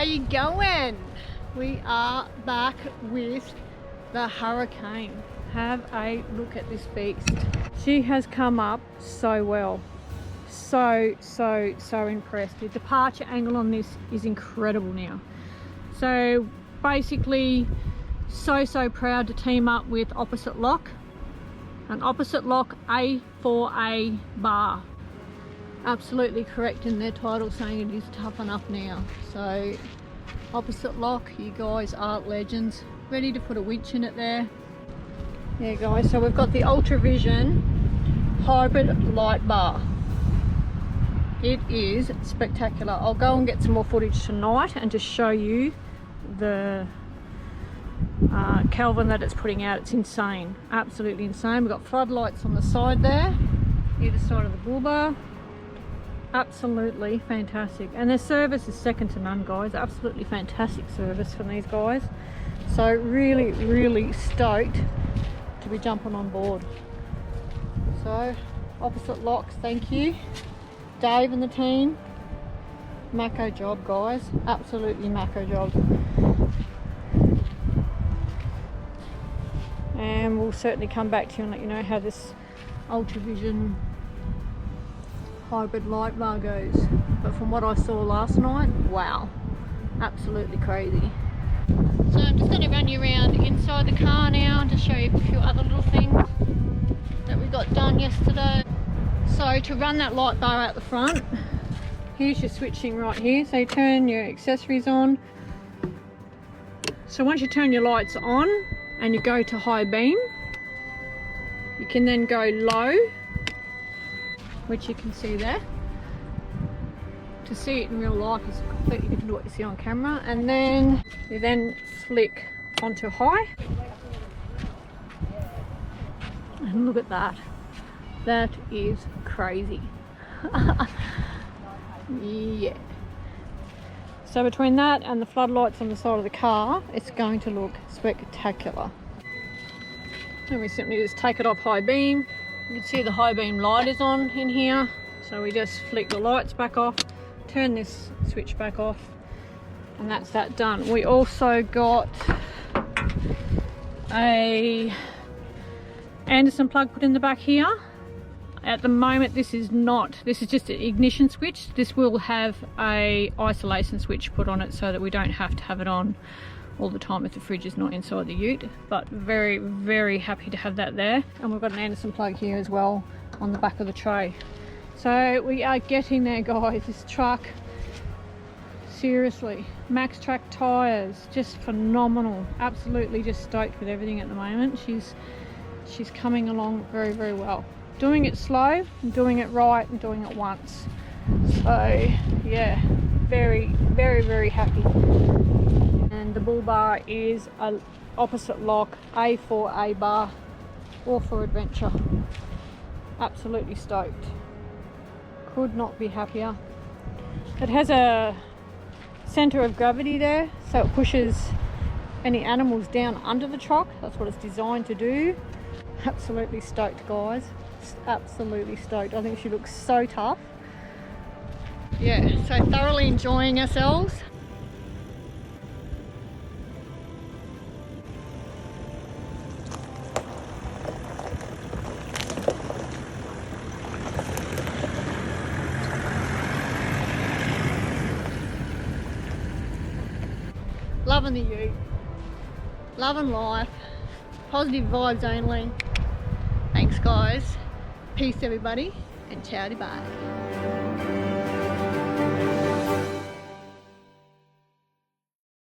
you going? We are back with the Hurricane. Have a look at this beast. She has come up so well. So impressed. The departure angle on this is incredible now. So basically, so proud to team up with Opposite Lock. An Opposite Lock A4A bar. Absolutely correct in their title, saying it is tough enough now. So Opposite Lock, you guys are legends. Ready to put a winch in it there. Yeah guys, so we've got the Ultra Vision hybrid light bar. It is spectacular. I'll go and get some more footage tonight and just show you the Kelvin that it's putting out. It's insane, absolutely insane. We've got floodlights on the side there, either side of the Bullbar. Absolutely fantastic, and their service is second to none, guys. Absolutely fantastic service from these guys. So really stoked to be jumping on board. So Opposite Locks, thank you Dave and the team. Macro job, guys, absolutely macro job. And we'll certainly come back to you and let you know how this Ultra Vision hybrid light bar goes. But from what I saw last night, wow, absolutely crazy. So I'm just going to run you around inside the car now and just show you a few other little things that we got done yesterday. So to run that light bar out the front, here's your switching right here. So you turn your accessories on. So once you turn your lights on and you go to high beam, you can then go low, which you can see there. To see it in real life is completely different to what you see on camera. And then you then flick onto high. And look at that. That is crazy. Yeah. So between that and the floodlights on the side of the car, it's going to look spectacular. And we simply just take it off high beam. You can see the high beam light is on in here. So we just flick the lights back off, turn this switch back off, and that's that done. We also got a Anderson plug put in the back here. At the moment this is just an ignition switch. This will have a isolation switch put on it so that we don't have to have it on all the time if the fridge is not inside the ute. But very happy to have that there. And we've got an Anderson plug here as well on the back of the tray. So we are getting there, guys. This truck, seriously, Max Track tyres, just phenomenal. Absolutely just stoked with everything at the moment. She's coming along very well. Doing it slow and doing it right and doing it once. So yeah, very happy. And the Bullbar is a Opposite Lock A4A bar, all for adventure. Absolutely stoked. Could not be happier. It has a center of gravity there, so it pushes any animals down under the truck. That's what it's designed to do. Absolutely stoked, guys. Absolutely stoked. I think she looks so tough. Yeah, so thoroughly enjoying ourselves. Loving the ute, loving life, positive vibes only. Thanks guys, peace everybody, and ciao, bye.